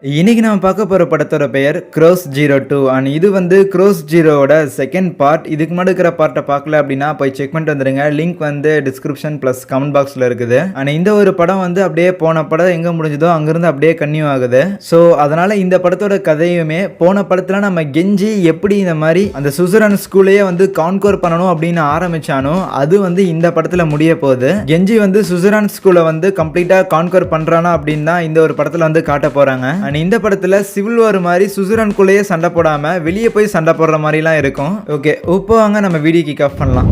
இன்னைக்கு நம்ம பார்க்க போற படத்தோட பெயர் க்ரோஸ் ஜீரோ டூ அண்ட் இது வந்து க்ரோஸ் ஜீரோவோட செகண்ட் பார்ட். இதுக்கு முன்னாடி இருக்கிற பார்ட்டை பார்க்கல அப்படின்னா போய் செக் பண்ணிட்டு வந்துடுங்க. லிங்க் வந்து டிஸ்கிரிப்ஷன் ப்ளஸ் கமெண்ட் பாக்ஸில் இருக்குது. அண்ட் இந்த ஒரு படம் வந்து அப்படியே போன படம் எங்கே முடிஞ்சதோ அங்கேருந்து அப்படியே கன்டினியூ ஆகுது. ஸோ அதனால இந்த படத்தோட கதையுமே போன படத்தில் நம்ம கெஞ்சி எப்படி இந்த மாதிரி அந்த சுசரன் ஸ்கூலையே வந்து கான்கோர் பண்ணணும் அப்படின்னு ஆரம்பிச்சானோ அது வந்து இந்த படத்தில் முடிய போகுது. கெஞ்சி வந்து சுசரன் ஸ்கூலை வந்து கம்ப்ளீட்டாக கான்கோர் பண்ணுறானா அப்படின்னு தான் இந்த ஒரு படத்தில் வந்து காட்ட போகிறாங்க. இந்த படத்துல சிவில் வார் மாதிரி சுசுரனுக்குள்ளேயே சண்டை போடாம வெளியே போய் சண்டை போடுற மாதிரிலாம் இருக்கும். ஓகே, இப்போ வாங்க நம்ம வீடியோ கிக் ஆஃப் பண்ணலாம்.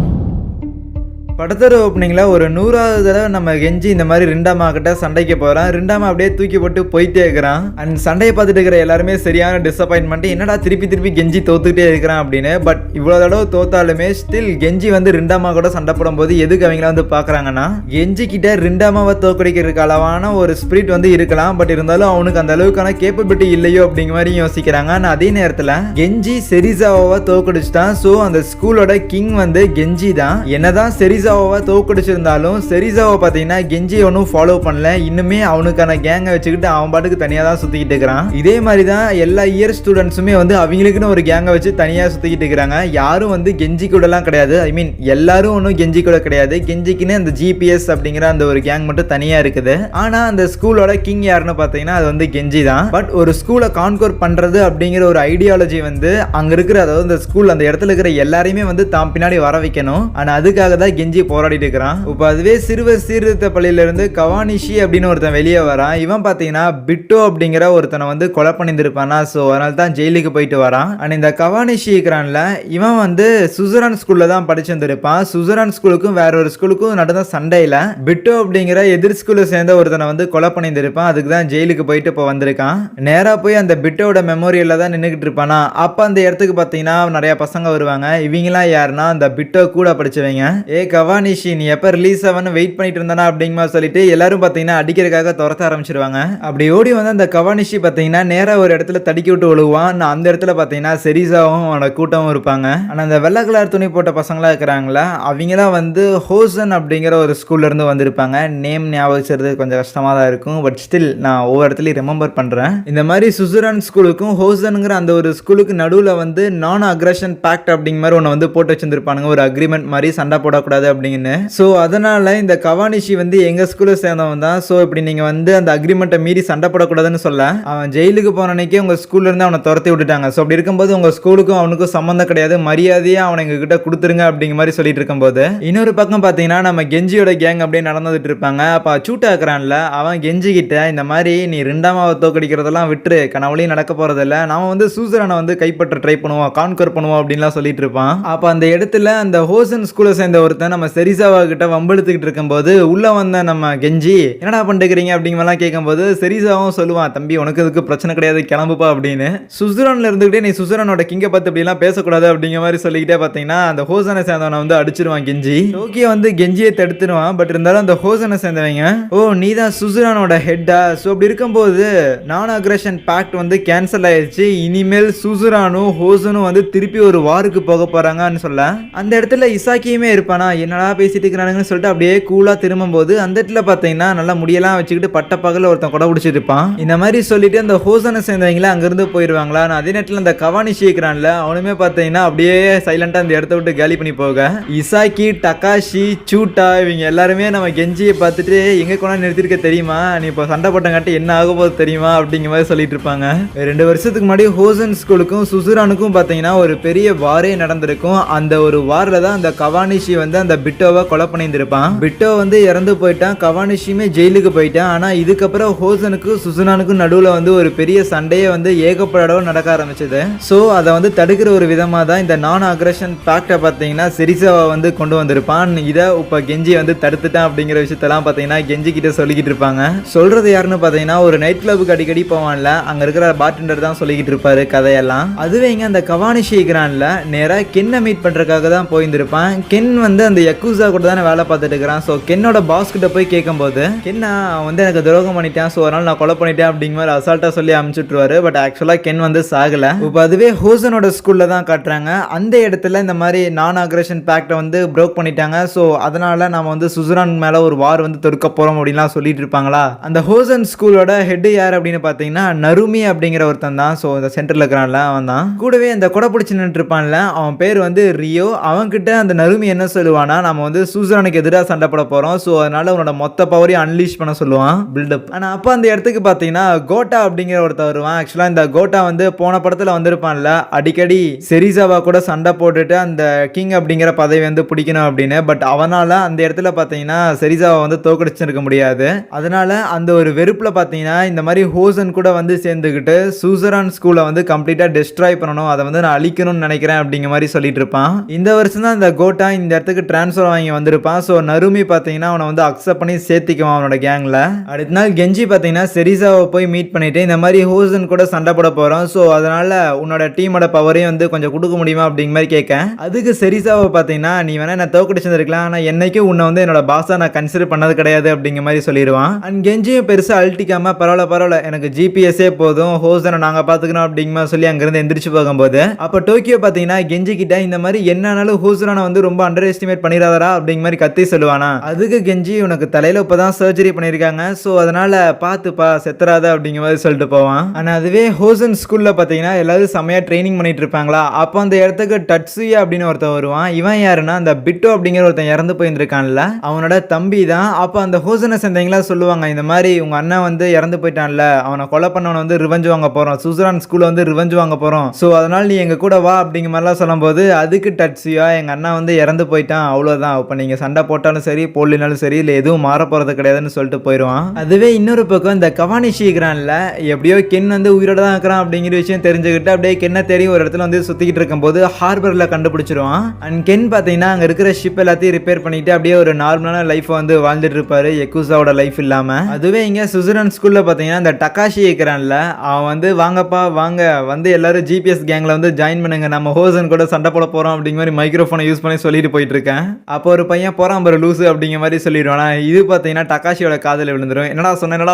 படத்தோட ஓப்பனிங்கில் ஒரு 100வது தடவை நம்ம கெஞ்சி இந்த மாதிரி ரிண்டாமா கிட்ட சண்டைக்கு போகிறான். ரிண்டாமா அப்படியே தூக்கி போட்டு போயிட்டே இருக்கிறான். அண்ட் சண்டையை பார்த்துட்டு இருக்கிற எல்லாருமே சரியான டிசப்பாயின்மெண்ட், என்னடா திருப்பி கெஞ்சி தோத்துக்கிட்டே இருக்கிறான் அப்படின்னு. பட் இவ்வளோ தடவை தோத்தாலுமே ஸ்டில் கெஞ்சி வந்து ரிண்டாமா கூட சண்டை போடும்போது எதுக்கு அவங்கள வந்து பார்க்குறாங்கன்னா கெஞ்சி கிட்ட ரிண்டாமாவை தோக்கடிக்கிறதுக்கு அளவான ஒரு ஸ்பிரிட் வந்து இருக்கலாம். பட் இருந்தாலும் அவனுக்கு அந்த அளவுக்கான கேப்பபிலிட்டி இல்லையோ அப்படிங்கிற மாதிரி யோசிக்கிறாங்க. ஆனால் அதே நேரத்தில் கெஞ்சி செரிசாவை தோக்கடிச்சிட்டான். ஸோ அந்த ஸ்கூலோட கிங் வந்து கெஞ்சி தான். என்னதான் செரிசாவை தோக்கடிச்சிருந்தாலும் செரிசாவை பார்த்தீங்கன்னா கெஞ்சி ஒன்றும் ஃபாலோ பண்ணல. இன்னுமே அவனுக்கான கேங்கை வச்சுக்கிட்டு அவன் பாட்டுக்கு தனியாக தான் சுற்றிக்கிட்டு இருக்கிறான். இதே மாதிரி தான் எல்லா இயர் ஸ்டூடெண்ட்ஸுமே வந்து அவங்களுக்குன்னு ஒரு கேங்கை வச்சு தனியாக சுற்றிக்கிட்டு இருக்கிறாங்க. யாரும் வந்து கெஞ்சி கூடலாம் கிடையாது. ஐ மீன் எல்லாரும் ஒன்றும் கெஞ்சி கூட கிடையாது. கெஞ்சிக்குன்னு அந்த ஜிபிஎஸ் அப்படிங்கிற அந்த ஒரு கேங் மட்டும் தனியாக இருக்குது. ஆனால் அந்த ஸ்கூலோட கிங் யாருன்னு பார்த்தீங்கன்னா அது வந்து கெஞ்சி தான். பட் ஒரு ஸ்கூலை கான்கோர் பண்ணுறது அப்படிங்கிற ஒரு ஐடியாலஜி வந்து அங்கே இருக்கிற, அதாவது இந்த ஸ்கூல் அந்த இடத்துல இருக்கிற எல்லாரையுமே வந்து தாம் பின்னாடி வர வைக்கணும். ஆனால் அதுக்காக தான் கெஞ்சி போராடிட்டு இருக்கிறான். இப்போ அதுவே சிறுவர் சீர்திருத்த பள்ளியில இருந்து கவானிஷி அப்படின்னு ஒருத்தன் வெளியே வரான். இவன் பார்த்தீங்கன்னா பிட்டோ அப்படிங்கிற ஒருத்தனை வந்து கொலை பண்ணியிருப்பானா. ஸோ அதனால தான் ஜெயிலுக்கு போயிட்டு வரான். அண்ட் இந்த கவானிஷி இருக்கிறான்ல, இவன் வந்து சுசரன் ஸ்கூல்ல தான் படிச்சிருந்திருப்பான். சுசரன் ஸ்கூலுக்கும் வேற ஒரு ஸ்கூலுக்கும் நடந்த சண்டையில பிட்டோ அப்படிங்கிற எதிர் ஸ்கூல்ல சேர்ந்த ஒருத்தனை வந்து கொலை பண்ணியிருப்பான். அதுக்கு தான் ஜெயிலுக்கு போயிட்டு இப்போ வந்திருக்கான். நேரா போய் அந்த பிட்டோட மெமோரியல்ல தான் நின்றுகிட்டு இருப்பானா. அப்ப அந்த இடத்துக்கு பார்த்தீங்கன்னா நிறைய பசங்க வருவாங்க. இவங்கெல்லாம் யாருன்னா அந்த பிட்டோ கூட படிச்சவங்க. கவானிஷி நீ எப்போ ரிலீஸ் ஆகணும் வெயிட் பண்ணிட்டு இருந்தானா அப்படிங்கிற சொல்லிட்டு எல்லாரும் பார்த்தீங்கன்னா அடிக்கிறதுக்காக துரத்த ஆரம்பிச்சிருவாங்க. அப்படி ஓடி வந்து அந்த கவானிஷி பார்த்தீங்கன்னா நேராக ஒரு இடத்துல தடுக்கி விட்டு விழுவான். அந்த இடத்துல பார்த்தீங்கன்னா செரிசாவும் அவனோட கூட்டமும் இருப்பாங்க. ஆனால் அந்த வெள்ளை கலர் துணி போட்ட பசங்களா இருக்கிறாங்களா, அவங்க தான் வந்து ஹோசன் அப்படிங்கிற ஒரு ஸ்கூல்ல இருந்து வந்திருப்பாங்க. நேம் ஞாபகம் வச்சுறது கொஞ்சம் கஷ்டமாக தான் இருக்கும். பட் ஸ்டில் நான் ஒவ்வொரு இடத்துலையும் ரிமெம்பர் பண்ணுறேன். இந்த மாதிரி சுசுரன் ஸ்கூலுக்கும் ஹோசனுங்கிற அந்த ஒரு ஸ்கூலுக்கு நடுவில் வந்து நான் அக்ரஷன் பேக்ட் அப்படிங்கிற மாதிரி ஒன்று வந்து போட்டு வச்சிருந்துருப்பானுங்க. ஒரு அக்ரிமெண்ட் மாதிரி சண்டை போடக்கூடாது அப்படின்னு. ஸோ அதனால இந்த கவானிஷி வந்து எங்க ஸ்கூல்ல சேர்ந்தவன் தான். ஸோ இப்படி நீங்க வந்து அந்த அக்ரிமெண்ட்டை மீறி சண்டை போடக்கூடாதுன்னு சொல்ல அவன் ஜெயிலுக்கு போன அன்னைக்கே உங்க ஸ்கூல்ல இருந்து அவனை துரத்தி விட்டுட்டாங்க. ஸோ அப்படி இருக்கும்போது உங்க ஸ்கூலுக்கும் அவனுக்கும் சம்மந்தம் கிடையாது, மரியாதையா அவனை எங்க கிட்ட கொடுத்துருங்க அப்படிங்கிற மாதிரி சொல்லிட்டு இருக்கும்போது இன்னொரு பக்கம் பார்த்தீங்கன்னா நம்ம கெஞ்சியோட கேங் அப்படியே நடந்துட்டு இருப்பாங்க. அப்போ சூட்டா இருக்கிறான்ல, அவன் கெஞ்சி கிட்ட இந்த மாதிரி நீ ரெண்டாமாவை தோக்கடிக்கிறதெல்லாம் விட்டுரு, கனவுலையும் நடக்க போறதில்ல, நாம வந்து சூசரனை வந்து கைப்பற்ற ட்ரை பண்ணுவோம், கான்கர் பண்ணுவோம் அப்படின்லாம் சொல்லிட்டு இருப்பான். அப்போ அந்த இடத்துல அந்த ஹோசன் ஸ்கூலை சேர்ந்த ஒருத்தன் நம்ம செரிசாவா கிட்ட வம்பெடுத்துக்கிட்டு இருக்கும்போது உள்ள வந்த நம்ம கெஞ்சி என்னடா பண்ணிக்கிறீங்க அப்படிங்கலாம் கேட்கும்போது செரிசாவும் சொல்லுவான், தம்பி உனக்கு இதுக்கு பிரச்சனை கிடையாது, கிளம்புப்பா அப்படின்னு. சுசுரன்ல இருந்துகிட்டே நீ சுசுரனோட கிங்க பார்த்து அப்படிலாம் பேசக்கூடாது அப்படிங்கிற மாதிரி சொல்லிக்கிட்டே பார்த்தீங்கன்னா அந்த ஹோசனை சேர்ந்தவனை வந்து அடிச்சிருவான் கெஞ்சி. டோக்கியோ வந்து கெஞ்சியை தடுத்துருவான். பட் இருந்தாலும் அந்த ஹோசனை சேர்ந்தவங்க, ஓ நீ தான் சுசுரனோட ஹெட்டா, ஸோ அப்படி இருக்கும்போது நான் அக்ரஷன் பேக்ட் வந்து கேன்சல் ஆயிடுச்சு, இனிமேல் சுசுரானும் ஹோசனும் வந்து திருப்பி ஒரு வாருக்கு போக போறாங்கன்னு சொல்ல அந்த இடத்துல இசாக்கியுமே இருப்பானா, என்னடா பேசிட்டு இருக்கிறானுங்கன்னு சொல்லிட்டு அப்படியே கூலா திரும்பும்போது அந்த இடத்துல பார்த்தீங்கன்னா நல்லா முடியெல்லாம் வச்சுக்கிட்டு பட்ட பகல ஒருத்தன் கொடை பிடிச்சிட்டு இருப்பான். இந்த மாதிரி சொல்லிட்டு அந்த ஹோசனை சேர்ந்தவங்களா அங்கிருந்து போயிடுவாங்களா. அதே நேரத்தில் அந்த கவானிஷி இருக்கிறான்ல, அவனுமே பார்த்தீங்கன்னா அப்படியே சைலண்டா அந்த இடத்த விட்டு காலி பண்ணி போக இசாக்கி, டகாஷி, சூட்டா இவங்க எல்லாருமே நம்ம கெஞ்சியை பார்த்துட்டு எங்க கொண்டா நிறுத்திருக்க தெரியுமா, நீ இப்போ சண்டை போட்டங்காட்டி என்ன ஆக போது தெரியுமா அப்படிங்கிற மாதிரி சொல்லிட்டு இருப்பாங்க. 2 வருஷத்துக்கு முன்னாடி ஹோசன் ஸ்கூலுக்கும் சுசுரானுக்கும் பார்த்தீங்கன்னா ஒரு பெரிய வாரே நடந்திருக்கும். அந்த ஒரு வாரில் தான் அந்த கவானிஷி வந்து அந்த பிட்டோவை கொலை பண்ணியிருந்திருப்பான். பிட்டோ வந்து இறந்து போயிட்டான், கவானிஷியுமே ஜெயிலுக்கு போயிட்டான். ஆனா இதுக்கப்புறம் ஹோசனுக்கும் சுசுனானுக்கும் நடுவில் வந்து ஒரு பெரிய சண்டையே வந்து ஏகப்பட நடக்க ஆரம்பிச்சது. ஸோ அதை வந்து தடுக்கிற ஒரு விதமாக தான் இந்த நான் அக்ரஷன் பேக்டை பார்த்தீங்கன்னா செரிசாவை வந்து கொண்டு வந்திருப்பான். இதை இப்போ கெஞ்சி வந்து தடுத்துட்டான் அப்படிங்கிற விஷயத்தெல்லாம் பார்த்தீங்கன்னா கெஞ்சி கிட்ட சொல்லிக்கிட்டு இருப்பாங்க. சொல்றது யாருன்னு பார்த்தீங்கன்னா ஒரு நைட் கிளப்புக்கு அடிக்கடி போவான்ல, அங்க இருக்கிற பார்டெண்டர் தான் சொல்லிக்கிட்டு இருப்பாரு கதையெல்லாம். அதுவே இங்க அந்த கவானிஷி இருக்கிறான்ல, நேராக கென்னை மீட் பண்றதுக்காக தான் போயிருந்திருப்பான். கென் வந்து அந்த யக்குசா கூட தானே வேலை பார்த்துட்டு இருக்கிறான். ஸோ கென்னோட பாஸ் கிட்ட போய் கேட்கும்போது கென்னா வந்து எனக்கு துரோகம் பண்ணிட்டேன், ஸோ அதனால நான் கொலை பண்ணிட்டேன் அப்படிங்கிற மாதிரி அசால்ட்டா சொல்லி அனுப்பிச்சுட்டுருவாரு. பட் ஆக்சுவலா கென் வந்து சாகல. இப்போ அதுவே ஹோசனோட ஸ்கூல்ல தான் காட்டுறாங்க. அந்த இடத்துல இந்த மாதிரி நான் அக்ரஷன் பேக்டை வந்து பிரேக் பண்ணிட்டாங்க. ஸோ அதனால நம்ம வந்து சுசுரான் மேல ஒரு வார் வந்து தொடுக்க போறோம் அப்படின்லாம் சொல்லிட்டு இருப்பாங்களா. அந்த ஹோசன் ஸ்கூலோட ஹெட் யார் அப்படின்னு பார்த்தீங்கன்னா நருமி அப்படிங்கிற ஒருத்தன் தான். ஸோ இந்த சென்டர்ல இருக்கிறான்ல அவன் தான். கூடவே அந்த கொடை பிடிச்சி நின்று இருப்பான்ல அவன் பேர் வந்து ரியோ. அவன் கிட்ட அந்த நருமி என்ன சொல்லுவானா, நம்ம வந்து சுசுரானுக்கு எதிராக சண்டை போட போறோம், ஸோ அதனால உன்னோட மொத்த பவரையும் அன்லீஷ் பண்ண சொல்லுவான், பில்டப். ஆனா அப்போ அந்த இடத்துக்கு பார்த்தீங்கன்னா கோட்டா அப்படிங்கிற ஒருத்தர் வருவான். ஆக்சுவலா இந்த கோட்டா வந்து போன படத்துல வந்திருப்பான்ல, அடிக்கடி செரிசாவா கூட சண்டை போட்டுட்டு அந்த கிங் அப்படிங்கிற பதவி வந்து பிடிக்கணும் அப்படின்னு. பட் அவனால அந்த இடத்துல பார்த்தீங்கன்னா செரிசாவை வந்து தோக்கடிச்சிருக்க முடியாது. அதனால அந்த ஒரு வெறுப்புல பார்த்தீங்கன்னா இந்த மாதிரி ஹோசன் கூட வந்து சேர்ந்துக்கிட்டு சுசுரான் ஸ்கூலை வந்து கம்ப்ளீட்டா டெஸ்ட்ராய் பண்ணணும், அதை வந்து நான் அழிக்கணும்னு நினைக்கிறேன் அப்படிங்கிற மாதிரி சொல்லிட்டு இருப்பான். இந்த வருஷம் தான் இந்த கோட்டா இந்த இடத்துக்கு டிரான்ஸ்ஃபர் வாங்கி வந்திருப்பான். ஸோ நருமி பார்த்தீங்கன்னா அவனை வந்து அக்செப்ட் பண்ணி சேர்த்திக்குவான் அவனோட கேங்ல. அடுத்த நாள் கெஞ்சி பார்த்தீங்கன்னா செரிசாவை போய் மீட் பண்ணிட்டு இந்த மாதிரி ஹோசன் கூட சண்டை போட போறோம், ஸோ அதனால உன்னோட டீமோட பவரையும் வந்து கொஞ்சம் கொடுக்க முடியுமா அப்படிங்கிற மாதிரி கேட்க, அதுக்கு செரிசாவை பார்த்தீங்கன்னா நீ வேணா என்ன தோக்கடிச்சிருக்கலாம், ஆனால் என்னைக்கும் உன்னை வந்து என்னோட பாஸா நான் கன்சிடர் பண்ணது கிடையாது அப்படிங்கிற மாதிரி சொல்லிடுவான். அண்ட் கெஞ்சியும் பெருசா அழட்டிக்காம பரவாயில்ல எனக்கு ஜிபிஎஸ்ஸே போதும், ஹோசனை நாங்க பாத்துக்கணும் அப்படிங்கிற சொல்லி அங்கிருந்து எந்திரிச்சு போகும்போது அப்ப டோக்கியோ பாத்தீங்கன்னா கெஞ்சி கிட்ட இந்த மாதிரி என்னன்னாலும் ஹோசனை வந்து ரொம்ப அண்டர் எஸ்டிமேட் பண்ணிடாதரா அப்படிங்கிற மாதிரி கத்தி சொல்லுவானா. அதுக்கு கெஞ்சி உனக்கு தலையில இப்பதான் சர்ஜரி பண்ணிருக்காங்க, சோ அதனால பாத்துப்பா செத்துறாத அப்படிங்கிற மாதிரி சொல்லிட்டு போவான். ஆனா அதுவே ஹோசன் ஸ்கூல்ல பாத்தீங்கன்னா எல்லாரும் செமையா ட்ரைனிங் பண்ணிட்டு இருப்பாங்களா. அப்ப அந்த இடத்துக்கு டட்சுயா அப்படின்னு ஒருத்தன் வருவான். இவன் யாருன்னா அந்த பிட்டோ அப்படிங்கிற ஒருத்தன் இறந்து போயிருந்திருக்கான்ல அவனோட தம்பி தான். அப்ப அந்த ஹோசனை சேர்ந்தவங்களா சொல்லுவாங்க, இந்த மாதிரி உங்க அண்ணன் வந்து இறந்து போயிட்டான்ல, அவனை கொலை பண்ணவன வந்து ரிவெஞ்ச் வாங்க போறோம், சுசுரான் ஸ்கூல்ல வந்து ரிவெஞ்ச் வாங்க போறோம், சோ அதனால நீ எங்க கூட வா அப்படிங்கிற மாதிரிலாம் சொல்லும்போது அதுக்கு டட்சியா எங்க அண்ணா வந்து இறந்து போயிட்டான் அவ்வளவுதான், இப்ப நீங்க சண்டை போட்டாலும் சரி போடலினாலும் சரி இல்ல எதுவும் மாற போறது கிடையாதுன்னு சொல்லிட்டு போயிடுவான். அதுவே இன்னொரு பக்கம் இந்த கவானிஷி இருக்கிறான்ல, எப்படியோ கென் வந்து உயிரோட தான் இருக்கிறான் அப்படிங்கிற விஷயம் தெரிஞ்சுக்கிட்டு அப்படியே கென்ன தேடி ஒரு இடத்துல வந்து சுத்திக்கிட்டு இருக்கும்போது ஹார்பர்ல கண்டுபிடிச்சிருவான். அண்ட் கென் பாத்தீங்கன்னா அங்க இருக்கிற ஷிப் எல்லாத்தையும் ரிப்பேர் பண்ணிட்டு அப்படியே ஒரு நார்மலான லைஃப் வந்து வாழ்ந்துட்டு இருப்பாரு, யக்குசாவோட லைஃப் இல்லாம. அதுவே இங்க சுசுரான் ஸ்கூல்ல பாத்தீங்கன்னா இந்த டகாஷி இருக்கிறான்ல, அவன் வந்து வாங்கப்பா வாங்க வந்து எல்லாரும் ஜிபிஎஸ் கேங்ல வந்து ஜாயின் பண்ணுங்க, நம்ம ஹோசன் கூட சண்டை போட போறோம் அப்படிங்கிற மாதிரி மைக்ரோஃபோனை யூஸ் பண்ணி சொல்லிட்டு போயிட்டு இருக்கேன். அப்போ ஒரு பையன் போறான் பாரு லூசு அப்படிங்கிற மாதிரி சொல்லிடுவானா. இது பாத்தீங்கன்னா டகாஷியோட காதல விழுந்துரும். என்னடா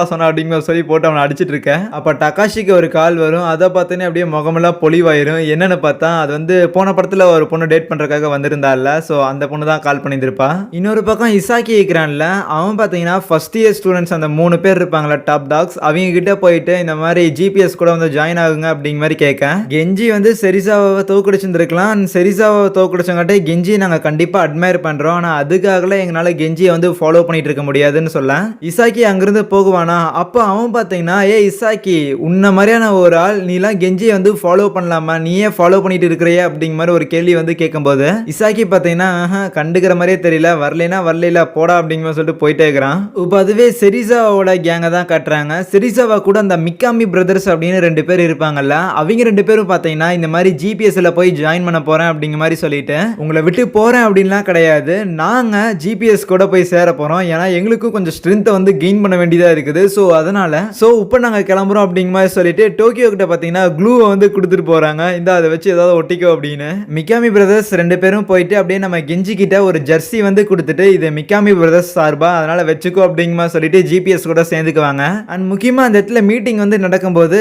சொன்ன அப்படிங்கிற சொல்லி போட்டு அவனை அடிச்சிட்டு இருக்கேன். அப்ப டகாஷிக்கு ஒரு கால் வரும். அதை பார்த்தோன்னே அப்படியே முகமெல்லாம் பொலிவாயிரும். என்னன்னு பார்த்தா அது வந்து போன படத்துல ஒரு பொண்ணு டேட் பண்றதுக்காக வந்திருந்தால, சோ அந்த பொண்ணு தான் கால் பண்ணியிருப்பா. இன்னொரு பக்கம் இசாக்கி இருக்கிறான்ல, அவன் பாத்தீங்கன்னா ஃபர்ஸ்ட் இயர் ஸ்டூடெண்ட்ஸ் அந்த 3 பேர் இருப்பாங்களா டாப் டாக்ஸ், அவங்க கிட்ட போயிட்டு இந்த மாதிரி ஜிபிஎஸ் கூட வந்து ஜாயின் ஆகுங்க அப்படிங்கிற மாதிரி கேட்க, கெஞ்சி வந்து செரிசாவை தோக்கடிச்சிருந்திருக்கலாம், செரிசாவை தோக்கடிச்சங்காட்டி கெஞ்சி நாங்க கண்டிப்பா அட்மையர் பண்றோம், ஆனா அதுக்காகல எங்களால கெஞ்சியை வந்து ஃபாலோ பண்ணிட்டு இருக்க முடியாதுன்னு சொல்ல இசாக்கி அங்கிருந்து போகுவானா. அப்போ அவன் பாத்தீங்கன்னா ஏ இசாக்கி உன்ன மாதிரியான ஒரு ஆள் நீலாம் கெஞ்சியை வந்து ஃபாலோ பண்ணலாமா, நீயே ஃபாலோ பண்ணிட்டு இருக்கிறிய அப்படிங்கிற மாதிரி ஒரு கேள்வி வந்து கேட்கும்போது இசாக்கி பாத்தீங்கன்னா கண்டுக்கிற மாதிரியே தெரியல, வரலைன்னா வரல போடா அப்படிங்கிற சொல்லிட்டு போயிட்டே இருக்கிறான். இப்போ அதுவே செரிசாவோட கேங்க தான் காட்டுறாங்க. செரிசாவா கூட அந்த மிக்காமி பிரதர்ஸ் அப்படின்னு 2 பேர் இருப்பாங்கல்ல, அவங்க 2 பேரும் பாத்தீங்கன்னா இந்த மாதிரி ஜிபிஎஸ்ல போய் ஜாயின் பண்ண போறேன் அப்படிங்கிற மாதிரி சொல்லிட்டு உங்களை விட்டு போறேன் அப்படின்லாம் கிடையாது, நாங்க ஜிபிஎஸ் கூட போய் சேர போறோம், ஏன்னா எங்களுக்கும் கொஞ்சம் ஸ்ட்ரென்த்தை வந்து கெயின் பண்ண வேண்டியதா இருக்குது, சோ அதனால இப்போ நாங்க கிளம்புறோம் அப்படிங்கிற மாதிரி சொல்லிட்டு டோக்கியோ கிட்ட பாத்தீங்கன்னா க்ளூவை வந்து கொடுத்துட்டு போறாங்க, இந்த அதை வச்சு ஏதாவது ஒட்டிக்கோ அப்படின்னு. மிக்காமி பிரதர்ஸ் 2 பேரும் போயிட்டு அப்படியே நம்ம கெஞ்சி கிட்ட ஒரு ஜெர்சி வந்து கொடுத்துட்டு இது மிக்காமி பிரதர்ஸ் சார்பா அதனால வச்சுக்கோ அப்படிங்கிற மாதிரி சொல்லிட்டு ஜிபிஎஸ் கூட சேர்ந்துக்குவாங்க. அண்ட் முக்கியமா அந்த இடத்துல மீட்டிங் வந்து நடக்கும்போது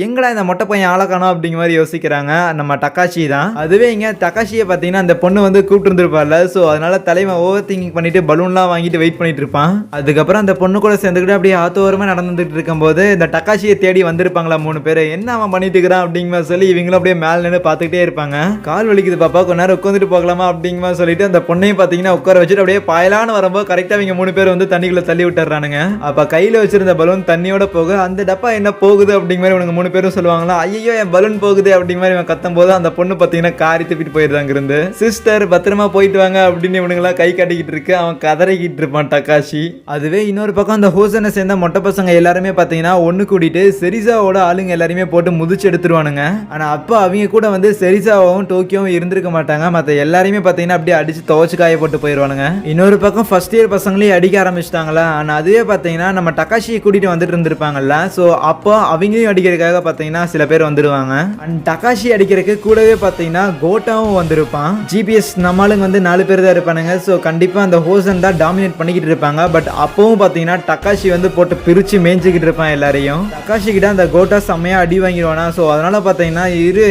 எங்கடா இந்த மொட்டை பையன் ஆளக்கானோ அப்படிங்கிற மாதிரி யோசிக்கிறாங்க நம்ம டகாஷி தான். அதுவே இங்க டகாஷியை பாத்தீங்கன்னா அந்த பொண்ணு வந்து கூப்பிட்டு இருந்திருப்பாள், சோ அதனால தலைவன் ஓவர் திங்கிங் பண்ணிட்டு பலூன்லாம் வாங்கிட்டு வெயிட் பண்ணிட்டு இருப்பான். அதுக்கப்புறம் அந்த பொண்ணு கூட சேர்ந்துக்கிட்டு அப்படியே ஆத்தோரமா நடந்துட்டு இருக்கும்போது இந்த டகாஷியை தேடி வந்திருப்பாங்களா 3 பேர், என்ன அவன் பண்ணிட்டு இருக்கிறான் அப்படிங்கிற சொல்லி இவங்களும் அப்படியே மேல நின்று பார்த்துக்கிட்டே இருப்பாங்க. கால் வலிக்குது பாப்பா கொஞ்ச நேரம் உட்காந்துட்டு போகலாமா அப்படிங்கிற சொல்லிட்டு அந்த பொண்ணையும் பாத்தீங்கன்னா உட்கார வச்சுட்டு அப்படியே பாயலான்னு வரும்போது கரெக்டா இவங்க 3 பேர் வந்து தண்ணிக்குள்ள தள்ளி விட்டுறானுங்க. அப்ப கையில வச்சிருந்த பலூன் தண்ணியோட போக அந்த டப்பா என்ன போகுது அப்படிங்கிற மாதிரி இவங்க 3 பேரும் சொல்லுவாங்களா, ஐயோ என் பலூன் போகுது அப்படிங்கிற மாதிரி இவன் கத்தும் போது அந்த பொண்ணு பாத்தீங்கன்னா காரி தப்பிட்டு போயிருந்தாங்க இருந்து. சிஸ்டர் பத்திரமா போயிட்டு வாங்க அப்படின்னு இவனுங்களா கை காட்டிக்கிட்டு இருக்கு, அவன் கதறிக்கிட்டு இருப்பான் டகாஷி. அதுவே இன்னொரு பக்கம் அந்த ஹோசனை சேர்ந்த மொட்டை பசங்க எல்லாருமே பாத்தீங்கன்னா ஒண்ணு கூட்டிட்டு செரிசாவோட ஆளுங்க எல்லாருமே போட்டு முதிச்சு எடுத்துருவானுங்க. ஆனா அப்ப அவங்க கூட வந்து செரிசாவும் டோக்கியோவும் இருந்திருக்க மாட்டாங்க, மத்த எல்லாருமே பாத்தீங்கன்னா அப்படியே அடிச்சு துவச்சு காய போட்டு போயிருவானுங்க. இன்னொரு பக்கம் ஃபர்ஸ்ட் இயர் பசங்களையும் அடிக்க ஆரம்பிச்சிட்டாங்களா. ஆனா அதுவே பாத்தீங்கன்னா நம்ம டகாஷியை கூட்டிட்டு வந்துட்டு இருந்திருப்பாங்கல்ல, சோ அப்போ அவங்களையும் அடிக்கிறதுக்காக பாத்தீங்கன்னா சில பேர் வந்துருவாங்க. அண்ட் டகாஷி அடிக்கிறதுக்கு கூடவே பாத்தீங்கன்னா கோட்டாவும் வந்திருப்பான். ஜிபிஎஸ் நம்மளுங்க வந்து 4 பேர் பேர் தான் இருப்பானுங்க. ஸோ கண்டிப்பாக அந்த ஹோசன் தான் டாமினேட் பண்ணிக்கிட்டு இருப்பாங்க. பட் அப்பவும் பார்த்தீங்கன்னா டக்காஷி வந்து போட்டு பிரித்து மேய்ஞ்சிக்கிட்டு இருப்பான் எல்லாரையும். டக்காஷி கிட்ட அந்த கோட்டா செம்மையாக அடி வாங்கிடுவானா. ஸோ அதனால பார்த்தீங்கன்னா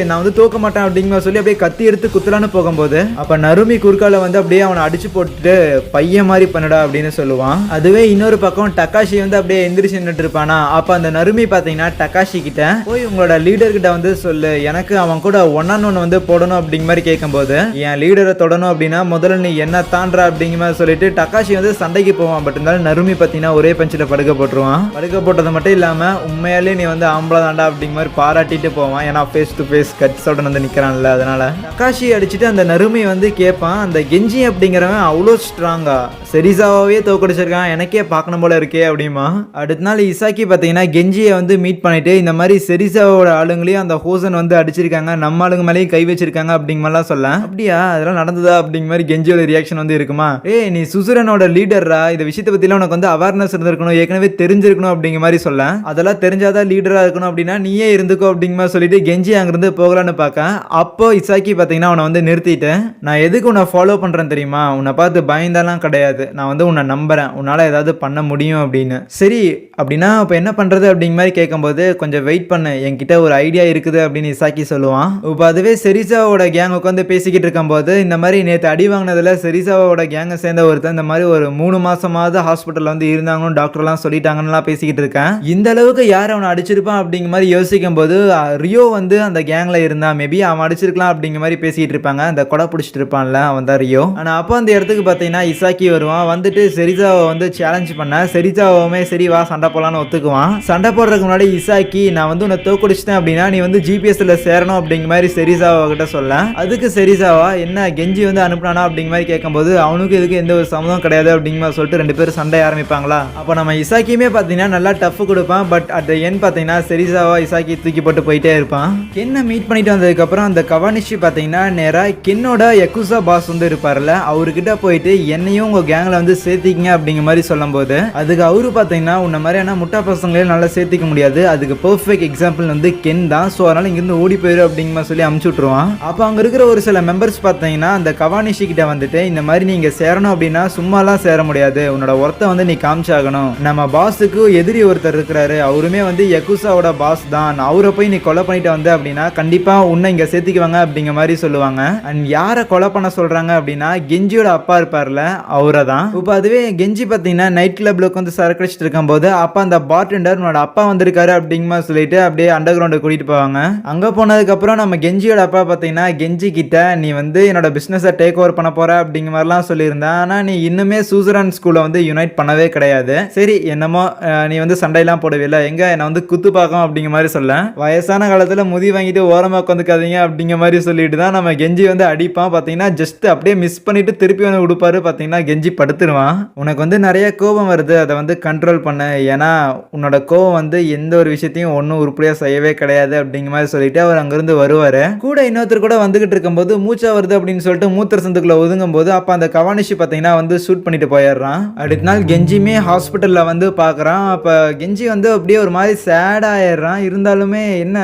நான் வந்து தோக்க மாட்டேன் அப்படிங்கிற சொல்லி அப்படியே கத்தி எடுத்து குத்தலான்னு போகும்போது அப்போ நருமி குறுக்கால வந்து அப்படியே அவனை அடிச்சு போட்டுட்டு பையன் மாதிரி பண்ணடா அப்படின்னு சொல்லுவான். அதுவே இன்னொரு பக்கம் டக்காஷி வந்து அப்படியே எந்திரிச்சு நின்றுட்டு இருப்பானா. அப்போ அந்த நருமி பார்த்தீங்கன்னா டக்காஷி கிட்ட போய் உங்களோட லீடர் கிட்ட வந்து சொல்லு, எனக்கு அவன் கூட 1-on-1 வந்து போடணும் அப்படிங்கிற மாதிரி கேட்கும்போது என் லீடரை தொடணும் அப்படின்னா முதல்ல நீ என்ன தாண்டா அப்படிங்கிற மாதிரி சொல்லிட்டு டக்காஷி வந்து சண்டைக்கு போவான். பட் இருந்தாலும் நருமி பார்த்தீங்கன்னா ஒரே பஞ்சில் படுக்க போட்டுருவான். படுக்க போட்டது மட்டும் இல்லாமல் உண்மையாலே நீ வந்து ஆம்பளை தாண்டா அப்படிங்கிற மாதிரி பாராட்டிட்டு போவான். ஏன்னா ஃபேஸ் டு ஃபேஸ் கட்ஸோட வந்து நிற்கிறான்ல. அதனால டக்காஷி அடிச்சுட்டு அந்த நருமி வந்து கேட்பான், அந்த கெஞ்சி அப்படிங்கிறவன் அவ்வளோ ஸ்ட்ராங்கா செரிசாவே தோக்கடிச்சிருக்கான், எனக்கே பார்க்கணும் போல இருக்கே அப்படிமா. அடுத்த நாள் இசாக்கி பார்த்தீங்கன்னா கெஞ்சியை வந்து மீட் பண்ணிட்டு இந்த மாதிரி செரிசாவோட ஆளுங்களையும் அந்த ஹோசன் வந்து அடிச்சிருக்காங்க, நம்ம ஆளுங்க மேலேயும் கை வச்சிருக்காங்க அப்படிங்க மாதிரிலாம் சொல்ல. அப்படியா அதெல்லாம் நடந்ததா அப்படிங்கிற மாதிரி கெஞ்சியோட ரியாக்ஷன் வந்து இருக்குமா. நீ சுசுரனோட லீடரா, இந்த விஷயத்தை பத்திலாம் உனக்கு வந்து அவேர்னஸ் இருந்திருக்கணும், ஏற்கனவே தெரிஞ்சிருக்கணும் அப்படிங்கிற மாதிரி சொல்ல. அதெல்லாம் தெரிஞ்சாதான் லீடரா இருக்கணும் அப்படின்னா நீயே இருந்துக்கோ அப்படிங்கிற மாதிரி சொல்லிட்டு கெஞ்சி அங்கிருந்து போகலான்னு பார்க்க. அப்போ இசாக்கி பார்த்தீங்கன்னா அவனை வந்து நிறுத்திட்டு, நான் எதுக்கு உன்னை ஃபாலோ பண்றேன் தெரியுமா, உன்னை பார்த்து பயந்தாலாம் கிடையாது, நான் வந்து உன்னை நம்புறேன், உன்னால ஏதாவது பண்ண முடியும் அப்படின்னு. சரி அப்படின்னா இப்போ என்ன பண்றது அப்படிங்கிற மாதிரி கேட்கும்போது கொஞ்சம் வெயிட் பண்ணு, என்கிட்ட ஒரு ஐடியா இருக்குது அப்படின்னு இசாக்கி சொல்லுவான். இப்போ அதுவே செரிசாவோட கேங் உட்காந்து பேசிக்கிட்டு இருக்கும்போது இந்த மாதிரி நேற்று அடி வாங்கினதுல செரிசாவோட கேங்கை சேர்ந்த ஒருத்தர் இந்த மாதிரி ஒரு 3 மாசமாவது ஹாஸ்பிட்டல் வந்து இருந்தாங்கன்னு டாக்டர்லாம் சொல்லிட்டாங்கன்னு பேசிக்கிட்டு இருக்கேன். இந்த அளவுக்கு யார் அவனை அடிச்சிருப்பான் அப்படிங்கிற மாதிரி யோசிக்கும் போது ரியோ வந்து அந்த கேங்ல இருந்தா மேபி அவன் அடிச்சிருக்கலாம் அப்படிங்கிற மாதிரி பேசிக்கிட்டு இருப்பாங்க. அந்த கொடை பிடிச்சிட்டு இருப்பான்ல அவன் தான் ரியோ. ஆனா அப்போ அந்த இடத்துக்கு பார்த்தீங்கன்னா இசாக்கி வருவான். வந்துட்டு செரிசாவை வந்து சேலஞ்ச் பண்ண, செரிசாவுமே சரி வா சண்டை போடலான்னு ஒத்துக்குவான். சண்டை போடுறதுக்கு முன்னாடி இசாக்கி நான் வந்து உன்னை தோக்கடிச்சிட்டேன் அப்படின்னா நீ வந்து ஜிபிஎஸ்ல சேரணும் அப்படிங்கிற மாதிரி செரிசாவா கிட்ட சொல்ல. அதுக்கு செரிசாவா என்ன கெஞ்சி வந்து அனுப்புனானா அப்படிங்கிற மாதிரி கேட்கும்போது அவனுக்கு இதுக்கு எந்த ஒரு சம்மதம் கிடையாது அப்படிங்கிற மாதிரி சொல்லிட்டு 2 பேரும் சண்டை ஆரம்பிப்பாங்களா. அப்போ நம்ம இசாக்கியுமே பார்த்தீங்கன்னா நல்லா டஃப் கொடுப்பான். பட் அட் த எண்ட் பார்த்தீங்கன்னா செரிசாவா இசாக்கி தூக்கி போட்டு போயிட்டே இருப்பான். கென்னை மீட் பண்ணிட்டு வந்ததுக்கப்புறம் அந்த கவானிஷி பார்த்தீங்கன்னா நேராக கென்னோட யக்குசா பாஸ் வந்து இருப்பார்ல, அவர்கிட்ட போயிட்டு என்னையும் உங்கள் கேங்கில் வந்து சேர்த்திக்கிங்க அப்படிங்கிற மாதிரி சொல்லும்போது அதுக்கு அவரு பார்த்தீங்கன்னா உன்ன மாதிரியான முட்டா பசங்களையும் நல்லா சேர்த்திக்க முடியாது, அதுக்கு பெர்ஃபெக்ட் எக்ஸாம்பிள் வந்து கென் தான், ஸோ அதனால் இங்கேருந்து ஓடி போயிரு அப்படிங்கிற மாதிரி சொல்லி அமுச்சு விட்ருவான். அப்போ அங்கே இருக்கிற ஒரு சில மெம்பர்ஸ் பார்த்தீங்கன்னா அந்த கவானிஷி கிட்ட வந்துட்டு இந்த மாதிரி நீங்கள் சேரணும் அப்படின்னா சும்மாலாம் சேர முடியாது, உன்னோட ஒருத்த வந்து நீ காமிச்சாகணும், நம்ம பாஸுக்கு எதிரி ஒருத்தர் இருக்கிறாரு, அவருமே வந்து யக்குசாவோட பாஸ் தான், அவரை போய் நீ கொலை பண்ணிட்டு வந்த அப்படின்னா கண்டிப்பா உன்னை இங்க சேர்த்துக்குவாங்க அப்படிங்கிற மாதிரி சொல்லுவாங்க. அண்ட் யாரை கொலை பண்ண சொல்றாங்க அப்படின்னா கெஞ்சியோட அப்பா இருப்பார்ல அவரை தான். இப்போ அதுவே கெஞ்சி பார்த்தீங்கன்னா நைட் கிளப்ல வந்து சரக்கு அடிச்சிட்டு இருக்கும் போது அப்ப அந்த பார்டெண்டர் உன்னோட அப்பா வந்திருக்காரு அப்படிங்கிற மாதிரி சொல்லிட்டு அப்படியே அண்டர் கிரவுண்ட் கூட்டிட்டு போவாங்க. அங்க போனதுக்கு அப்புறம் நம்ம கெஞ்சியோட அப்பா பார்த்தீங்கன்னா கெஞ்சி கிட்ட நீ வந்து என்னோட பிசினஸை டேக் ஓவர் பண்ண போற அப்படிங்கிற மாதிரிலாம் சொல்லியிருந்தேன், ஆனா நீ இன்னுமே சூசரன் ஸ்கூலை வந்து யுனைட் பண்ணவே கிடையாது, சரி என்னமோ நீ வந்து சண்டையெல்லாம் போடவே இல்லை, எங்க என்னை வந்து குத்து பார்க்கும் அப்படிங்கிற மாதிரி சொல்ல, வயசான காலத்துல முதி வாங்கிட்டு ஓரமா உட்காந்துக்காதீங்க அப்படிங்கிற மாதிரி சொல்லிட்டு தான் நம்ம கெஞ்சி வந்து அடிப்பான். பார்த்தீங்கன்னா ஜஸ்ட் அப்படியே மிஸ் பண்ணிட்டு திருப்பி வந்து கொடுப்பாரு. பார்த்தீங்கன்னா கெஞ்சி படுத்துருவான். உனக்கு வந்து நிறைய கோபம் வருது, அதை வந்து கண்ட்ரோல் பண்ண, ஏன்னா உன்னோட கோபம் வந்து எந்த ஒரு விஷயத்தையும் ஒன்றும் உருப்படியாக செய்யவே கிடையாது அப்படிங்கிற மாதிரி சொல்லிட்டு அவர் அங்கிருந்து வருவார். கூட இன்னொருத்தர் கூட வந்துகிட்டு இருக்கும்போது மூச்சா வருது அப்படின்னு சொல்லிட்டு மூத்திர சந்துக்குள்ள ஒதுங்கும் போது அப்போ அந்த கவானிஷி பார்த்தீங்கன்னா வந்து ஷூட் பண்ணிட்டு போயிடுறான். அடுத்த நாள் கெஞ்சியுமே ஹாஸ்பிட்டலில் வந்து பார்க்குறான். அப்போ கெஞ்சி வந்து அப்படியே ஒரு மாதிரி சேட் ஆயிடுறான். இருந்தாலுமே என்ன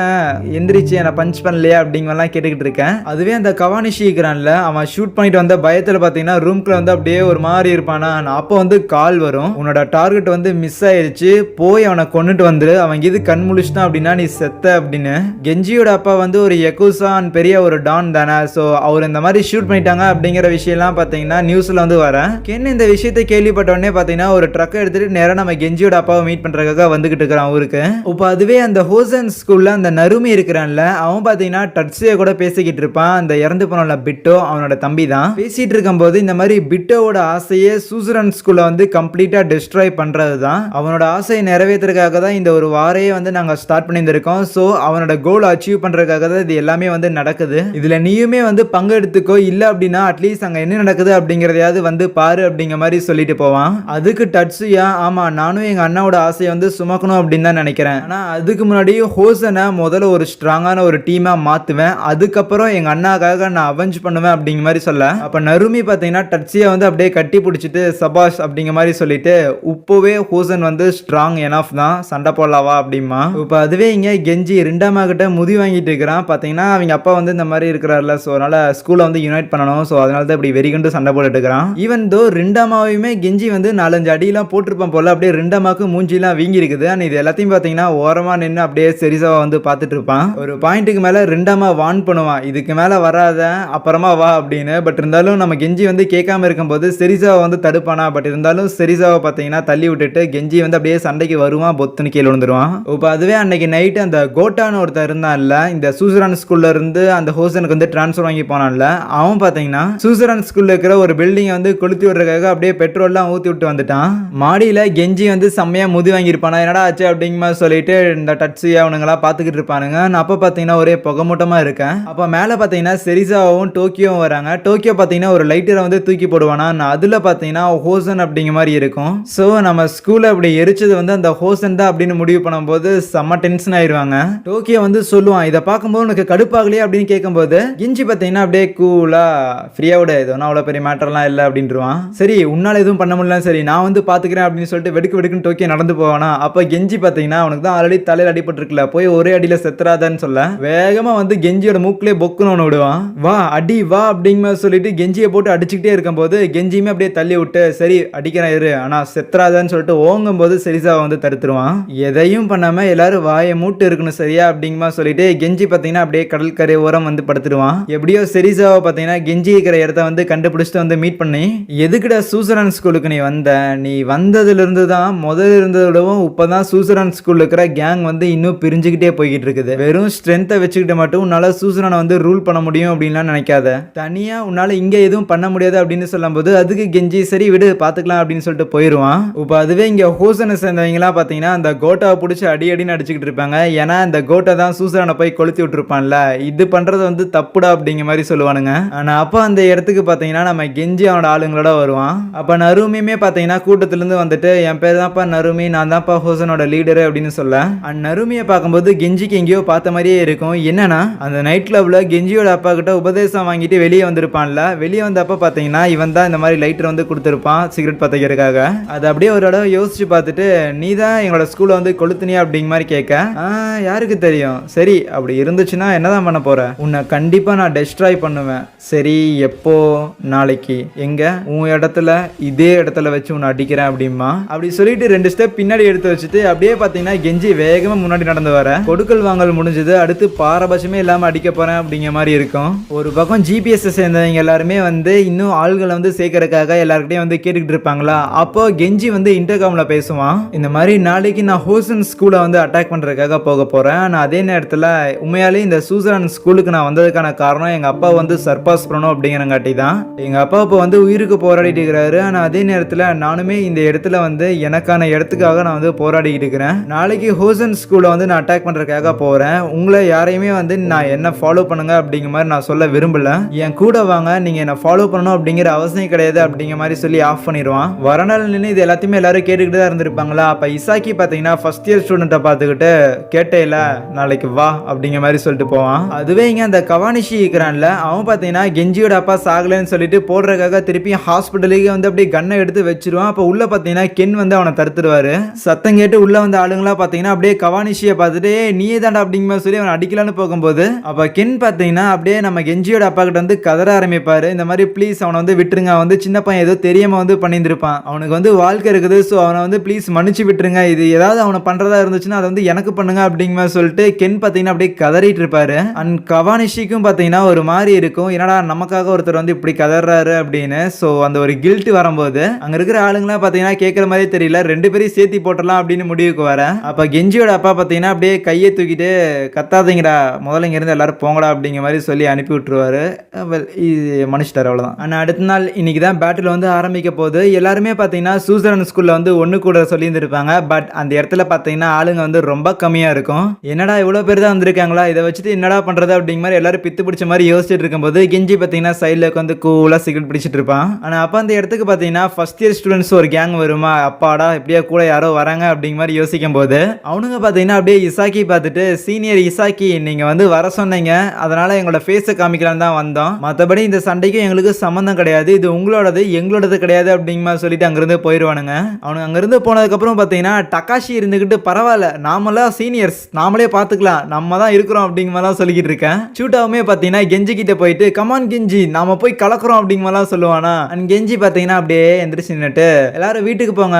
எந்திரிச்சு என்னை பஞ்ச் பண்ணலையா அப்படிங்கலாம் கேட்டுக்கிட்டு இருக்கேன். அதுவே அந்த கவானிஷி இருக்கிறான்ல அவன் ஷூட் பண்ணிட்டு வந்த பயத்தில் பார்த்தீங்கன்னா ரூம்குள்ள வந்து அப்படியே ஒரு மாதிரி இருப்பானா. அப்போ வந்து கால் வரும், உன்னோட டார்கெட் வந்து மிஸ் ஆயிடுச்சு, போய் அவனை கொண்டுட்டு வந்துரு, அவன் இது கண் முழிச்சிட்டான் அப்படின்னா நீ செத்த அப்படின்னு. கெஞ்சியோட அப்பா வந்து ஒரு யக்குசான் பெரிய ஒரு டான் தானே, ஸோ அவர் இந்த மாதிரி ஷூட் பண்ணிட்டாங்க அப்படிங்கிற விஷயம்லாம் பார்த்தீங்கன்னா நியூஸில் வந்து வரேன். கென் இந்த விஷயத்தை கேள்விப்பட்ட உடனே பார்த்தீங்கன்னா ஒரு ட்ரக்கை எடுத்துட்டு நேராக நம்ம கெஞ்சியோட அப்பாவை மீட் பண்ணுறதுக்காக வந்துகிட்டு இருக்கிறான் ஊருக்கு. இப்போ அதுவே அந்த ஹோசன் ஸ்கூல்ல அந்த நருமி இருக்கிறான்ல அவன் பார்த்தீங்கன்னா டட்ஸியை கூட பேசிக்கிட்டு இருப்பான். அந்த இறந்து போன பிட்டோ அவனோட தம்பி தான். பேசிட்டு இருக்கும்போது இந்த மாதிரி பிட்டோவோட ஆசையே சூசரன் ஸ்கூல்ல வந்து கம்ப்ளீட்டா டிஸ்ட்ராய் பண்றது தான், அவனோட ஆசையை நிறைவேற்றுறதுக்காக தான் இந்த ஒரு வாரையே வந்து நாங்கள் ஸ்டார்ட் பண்ணியிருந்திருக்கோம். ஸோ அவனோட கோல் அச்சீவ் பண்றதுக்காக தான் இது எல்லாமே வந்து நடக்குது, இதுல நீயுமே வந்து பங்கெடுத்துக்கோ, இல்லை அப்படின்னா அட்லீஸ்ட் அங்கே என்ன நடக்குது அப்படிங்கிறதையாவது வந்து பாரு அப்படிங்கிற மாதிரி சொல்லிட்டு போவான். அதுக்கு டட்ஸியா ஆமா நானும் எங்க அண்ணாவோட ஆசையை வந்து சுமக்கணும் அப்படின்னு தான் நினைக்கிறேன், ஆனா அதுக்கு முன்னாடி ஹோசனை முதல்ல ஒரு ஸ்ட்ராங்கான ஒரு டீமா மாத்துவேன், அதுக்கப்புறம் எங்க அண்ணாக்காக நான் அவெஞ்ச் பண்ணுவேன் அப்படிங்கிற மாதிரி சொல்ல. அப்ப நருமி பார்த்தீங்கன்னா டட்ஸியா வந்து அப்படியே கட்டி பிடிச்சிட்டு சபாஷ் அப்படிங்கிற மாதிரி சொல்லிட்டு இப்போவே ஹோசன் வந்து ஸ்ட்ராங் எனஃப் தான், சண்டை போடலாவா அப்படிமா. இப்போ அதுவே இங்கே கெஞ்சி 2ஆம் கிட்ட முதி வாங்கிட்டு இருக்கிறான். பார்த்தீங்கன்னா அவங்க அப்பா வந்து இந்த மாதிரி இருக்கிறார்ல, ஸோ அதனால ஸ்கூலை வந்து யுனைட் பண்ணணும், ஸோ அதனால பார்த்து அப்படி வெறிகண்டு சண்டை போட்டுட்டு இருக்கிறான். ஈவன் தோ ரெண்டாமாவையுமே கெஞ்சி வந்து 4-5 அடியெல்லாம் போட்டிருப்பான் போல. அப்படியே ரெண்டாமாக்கு மூஞ்சிலாம் வீங்கி இருக்குது. ஆனால் இது எல்லாத்தையும் பார்த்தீங்கன்னா ஓரமா நின்று அப்படியே செரிசாவை வந்து பார்த்துட்டு இருப்பான். ஒரு பாயிண்ட்டுக்கு மேல ரெண்டாமா வான் பண்ணுவான், இதுக்கு மேல வராத அப்புறமா வா அப்படின்னு. பட் இருந்தாலும் நம்ம கெஞ்சி வந்து கேட்காம இருக்கும்போது செரிசாவை வந்து தடுப்பானா. பட் இருந்தாலும் செரிசாவை பார்த்தீங்கன்னா தள்ளி விட்டுட்டு கெஞ்சி வந்து அப்படியே சண்டைக்கு வருவான், பொத்துன்னு கீழே விழுந்துருவான். இப்போ அதுவே அன்னைக்கு நைட்டு அந்த கோட்டான்னு ஒருத்தர் இருந்தான்ல, இந்த சூசரான் ஸ்கூல்ல இருந்து அந்த ஹோசனுக்கு வந்து டிரான்ஸ்ஃபர் வாங்கி போனான்ல, அவன் பார்த்தீங்கன்னா சூசரான் ஸ்கூல்ல இருக்கிற ஒரு பில்டிங் வந்து கொளுத்தி விடுறதுக்காக அப்படியே பெட்ரோல்லாம் ஊற்றி விட்டு வந்துட்டான். மாடியில் கெஞ்சி வந்து செம்மையா முதி வாங்கியிருப்பானா, என்னடா ஆச்சு அப்படிங்கிற மாதிரி சொல்லிட்டு இந்த டட்ஸி அவனுங்களாம் பார்த்துக்கிட்டு இருப்பானுங்க. நான் அப்போ பார்த்தீங்கன்னா ஒரே புகமூட்டமாக இருக்கேன். அப்போ மேலே பார்த்தீங்கன்னா செரிசாவும் டோக்கியோவும் வராங்க. டோக்கியோ பார்த்தீங்கன்னா ஒரு லைட்டரை வந்து தூக்கி போடுவானா, அதில் பார்த்தீங்கன்னா ஹோசன் அப்படிங்கிற மாதிரி இருக்கும். ஸோ நம்ம ஸ்கூலில் அப்படி எரிச்சது வந்து அந்த ஹோசன் தான் அப்படின்னு முடிவு பண்ணும்போது செம்ம டென்ஷன் ஆயிடுவாங்க. டோக்கியோ வந்து சொல்லுவான், இதை பார்க்கும்போது உனக்கு கடுப்பாகலையே அப்படின்னு கேட்கும்போது கெஞ்சி பார்த்தீங்கன்னா அப்படியே கூலா ஃப்ரீயா விட, இது ஒன்றும் அவ்வளோ பெரிய மேட்டர்லாம் இல்லை அப்படின்ட்டுருவான். சரி உன்னால் எதுவும் பண்ண முடியல, சரி நான் வந்து பார்த்துக்கிறேன் அப்படின்னு சொல்லிட்டு வெடுக்கு வெடுக்குன்னு டோக்கியோ நடந்து போவானா. அப்போ கெஞ்சி பார்த்தீங்கன்னா அவனுக்கு தான் ஆல்ரெடி தலையில் அடிபட்டுருக்குல, போய் ஒரே அடியில் செத்துறாதான்னு சொல்ல வேகமாக வந்து கெஞ்சியோட மூக்கிலே பொக்குன்னு ஒன்று விடுவான். வா அடி வா அப்படிங்கிற சொல்லிட்டு கெஞ்சியை போட்டு அடிச்சுக்கிட்டே இருக்கும்போது கெஞ்சியுமே அப்படியே தள்ளி விட்டு சரி அடிக்கிறேன் இரு ஆனால் செத்துறாதான்னு சொல்லிட்டு ஓங்கும் போது செரிசாவை வந்து தடுத்துருவான். எதையும் பண்ணாம எல்லாரும் வாயை மூட்டு இருக்கணும் சரியா அப்படிங்கமா சொல்லிட்டு கெஞ்சி பார்த்தீங்கன்னா அப்படியே கடற்கரை ஓரம் வந்து படுத்துடுவான். எப்படியோ செரிசாவை பார்த்தீங்கன்னா கெஞ்சி இருக்கிற இடத்த வந்து கண்டுபிடிச்சிட்டு வந்து மீட் பண்ணி, எதுக்குடா சூசரான் ஸ்கூலுக்கு நீ வந்ததுல இருந்து தான் முதல்ல இருந்ததோடவும் இப்பதான் சூசரான் ஸ்கூல்ல இருக்கிற கேங் வந்து இன்னும் பிரிஞ்சுக்கிட்டே போய்கிட்டு இருக்குது. வெறும் ஸ்ட்ரென்த்தை வச்சுக்கிட்டு மட்டும் உன்னால சூசரானை வந்து ரூல் பண்ண முடியும் அப்படின்லாம் நினைக்காத, தனியா உன்னால இங்க எதுவும் பண்ண முடியாது அப்படின்னு சொல்லும் போது அதுக்கு கெஞ்சி சரி விடு பாத்துக்கலாம் அப்படின்னு சொல்லிட்டு போயிருவான். இப்போ அதுவே இங்க ஹோசனை சேர்ந்தவங்க எல்லாம் பாத்தீங்கன்னா அந்த கோட்டாவை பிடிச்சி அடின்னு அடிச்சுக்கிட்டு இருப்பாங்க. ஏன்னா இந்த கோட்டை தான் சூசரானை போய் கொளுத்தி விட்டுருப்பான்ல, இது பண்றது வந்து தப்புடா அப்படிங்கிற மாதிரி சொல்லுவானுங்க. ஆனா அப்ப அந்த இடத்துக்கு பாத்தீங்கன்னா நம்ம கெஞ்சி அவனோட ஆளுங்களோட வருவான். அப்ப நருமியுமே பாத்தீங்கன்னா கூட்டத்துல இருந்து வந்துட்டு என் பேர் தான்ப்பா நருமி, நான் தான்ப்பா ஹோசனோட லீடரு அப்படின்னு சொல்ல, அந்த நருமியை பார்க்கும்போது கெஞ்சிக்கு எங்கேயோ பார்த்த மாதிரியே இருக்கும். என்னன்னா அந்த நைட் கிளப்ல கெஞ்சியோட அப்பா கிட்ட உபதேசம் வாங்கிட்டு வெளியே வந்திருப்பான்ல, வெளியே வந்தப்ப பாத்தீங்கன்னா இவன் தான் இந்த மாதிரி லைட்டர் வந்து கொடுத்துருப்பான் சிகரெட் பத்திக்கிறதுக்காக. அது அப்படியே ஒரு தடவை யோசிச்சு பார்த்துட்டு நீ தான் எங்களோட ஸ்கூல்ல வந்து கொளுத்துனியா அப்படிங்கிற மாதிரி கேட்க, யாருக்கு தெரியும், சரி அப்படி இருந்துச்சுன்னா என்னதான் பண்ண போற, உன்னை கண்டிப்பா நான் டெஸ்ட்ராய் பண்ணுவேன். சரி எப்போ, நாளைக்கு, எங்க, உன் இடத்துல இதே இடத்துல வச்சு உன்னை அடிக்கிறேன் அப்படிமா. அப்படி சொல்லிட்டு 2 ஸ்டெப் பின்னாடி எடுத்து வச்சுட்டு அப்படியே பாத்தீங்கன்னா கெஞ்சி வேகமா முன்னாடி நடந்து வர, கொடுக்கல் வாங்கல் முடிஞ்சது, அடுத்து பாரபட்சமே இல்லாம அடிக்க போறேன் அப்படிங்கிற மாதிரி இருக்கும். ஒரு பக்கம் ஜிபிஎஸ் சேர்ந்தவங்க எல்லாருமே வந்து இன்னும் ஆள்களை வந்து சேர்க்கறதுக்காக எல்லாருக்கிட்டையும் வந்து கேட்டுக்கிட்டு இருப்பாங்களா. அப்போ கெஞ்சி வந்து இன்டர்காம்ல பேசுவான், இந்த மாதிரி நாளைக்கு நான் ஹோசன் ஸ்கூலை வந்து அட்டாக் பண்றதுக்காக போக போறேன். ஆனா அதே நேரத்துல உண்மையாலே இந்த சூசரான் ஸ்கூலுக்கு நான் வந்ததுக்கான காரணம் எங்க அப்பா வந்து சர்பாஸ் பண்ணணும் அப்படிங்கிறங்காட்டி தான். எங்க அப்பா இப்போ வந்து உயிருக்கு போராடிட்டு இருக்கிறாரு. ஆனா அதே நேரத்துல நானுமே இந்த இடத்துல வந்து எனக்கான இடத்துக்காக நான் வந்து போராடிக்கிட்டு இருக்கிறேன். நாளைக்கு ஹோசன் ஸ்கூலை வந்து நான் அட்டாக் பண்றதுக்காக போறேன். உங்களை யாரையுமே வந்து நான் என்ன ஃபாலோ பண்ணுங்க அப்படிங்கிற மாதிரி நான் சொல்ல விரும்பல, என் கூட வாங்க, நீங்க என்ன ஃபாலோ பண்ணணும் அப்படிங்கிற அவசியம் கிடையாது அப்படிங்கிற மாதிரி சொல்லி ஆஃப் பண்ணிடுவான். வரநாள் நின்று இது எல்லாத்தையுமே எல்லாரும் கேட்டுக்கிட்டு தான் இருந்திருப்பாங்களா. அப்ப இசாக்கி பாத்தீங்கன்னா ஃபர்ஸ்ட் இயர் ஸ்டூடெண்ட்டை பார்த்துக்கிட்டு கேட்டேல நாளைக்கு வா அப்படிங்கிற மாதிரி சொல்லிட்டு போவான். அதுவே இங்க அந்த கவானிஷி இருக்கிறான்ல, அவன் பாத்தீங்கன்னா கெஞ்சியோட அப்பா சாகலன்னு சொல்லிட்டு போடுறதுக்காக திருப்பி ஹாஸ்பிட்டலுக்கு வந்து அப்படியே கண்ணை எடுத்து வச்சிருவான். அப்ப உள்ள பாத்தீங்கன்னா கென் வந்து அவனை தடுத்துடுவாரு. சத்தம் கேட்டு உள்ள வந்து ஆளுங்களா பாத்தீங்கன்னா அப்படியே கவானிஷியை பார்த்துட்டு நீயே தாண்டா அப்படிங்கிற மாதிரி சொல்லி அவன் அடிக்கலான்னு போகும்போது அப்ப கென் பாத்தீங்கன்னா அப்படியே நம்ம கெஞ்சியோட அப்பா கிட்ட வந்து கதற ஆரம்பிப்பாரு, இந்த மாதிரி ப்ளீஸ் அவனை வந்து விட்டுருங்க, வந்து சின்ன பையன் ஏதோ தெரியாம வந்து பண்ணியிருந்திருப்பான், அவனுக்கு வந்து வாழ்க்கை இருக்குது, ஸோ அவனை வந்து ப்ளீஸ் மன்னிச்சு விட்டுருங்க, இது ஏதாவது அவனை பண்றதா இருந்துச்சுன்னா அதை வந்து எனக்கு பண்ணுங்க அப்படிங்கிற மாதிரி சொல்லிட்டு கென் பாத்தீங்கன்னா அப்படியே கதறிட்டு இருப்பாரு. அண்ட் கவானிஷிக்கும் பாத்தீங்கன்னா ஒரு மாதிரி இருக்கும், என்னடா நமக்காக ஒருத்தர் வந்து இப்படி கதறாரு அப்படின்னு. ஸோ அந்த ஒரு கில்ட் வரும்போது அங்க இருக்கிற ஆளுங்களாம் பாத்தீங்கன்னா கேட்கற மாதிரி தெரியல, 2 பேரையும் சேர்த்தி போட்டலாம் அப்படின்னு முடிவுக்கு வர. அப்ப கெஞ்சியோட அப்பா பாத்தீங்கன்னா அப்படியே கையை தூக்கிட்டு கத்தாதீங்கடா, முதல்ல இங்க இருந்து எல்லாரும் போங்கடா அப்படிங்கிற மாதிரி சொல்லி அனுப்பி விட்டுருவாரு. மனுஷிட்டார் அவ்வளவுதான். ஆனா அடுத்த நாள் இன்னைக்கு தான் பேட்டில் வந்து ஆரம்பிக்க போகுது. எல்லாருமே பாத்தீங்கன்னா சூசரன் ஸ்கூல்ல வந்து ஒண்ணு கூட சொல்லி இருந்திருப்பாங்க. பட் அந்த இடத்துல பாத்தீங்கன்னா ஆளுங்க வந்து ரொம்ப கம்மியா இருக்கும். என்னடா இவ்வளவு பேர் தான் வந்திருக்காங்களா, இதை வச்சுட்டு என்னடா பண்றது அப்படிங்கிற மாதிரி எல்லாரும் பித்து பிடிச்ச மாதிரி யோசிச்சுட்டு இருக்கும்போது கெஞ்சி பாத்தீங்கன்னா சைட்ல வந்து கூலா சிகரெட் பிடிச்சிட்டு இருப்பான். ஆனா அப்ப அந்த இடத்துக்கு பாத்தீங்கன்னா ஃபர்ஸ்ட் இயர் ஸ்டூடெண்ட்ஸ் ஒரு கேங் வருமா, அப்பாடா இப்படியே கூட யாரோ வராங்க அப்படிங்கிற மாதிரி யோசிக்கும் போது அவனுங்க பாத்தீங்கன்னா அப்படியே இசாக்கி பார்த்துட்டு, சீனியர் இசாக்கி நீங்க வந்து வர சொன்னீங்க, அதனால எங்களோட ஃபேஸை காமிக்கலான்னு தான் வந்தோம், மற்றபடி இந்த சண்டைக்கும் எங்களுக்கு சம்மந்தம் கிடையாது, இது உங்களோடது எங்களோடது கிடையாது அப்படிங்கிற மாதிரி சொல்லிட்டு அங்கிருந்து போயிடுவானுங்க. அவனுக்கு அங்கிருந்து போனதுக்கப்புறம் பார்த்தீங்கன்னா டகாஷி இருந்துக்கிட்டு பரவாயில்ல நாமெல்லாம் சீனியர்ஸ் நாமளே பார்த்துக்கலாம் நம்ம தான் இருக்கிறோம் அப்படிங்கிற மாதிரிலாம் சொல்லிக்கிட்டு இருக்கேன். ஷூட்டாவுமே பார்த்தீங்கன்னா கெஞ்சி கிட்ட போயிட்டு கமான் கெஞ்சி நாம போய் கலக்குறோம் அப்படிங்கலாம் சொல்லுவானா. அண்ட் கெஞ்சி பாத்தீங்கன்னா அப்படியே எந்திரிச்சு நின்னுட்டு எல்லாரும் வீட்டுக்கு போங்க,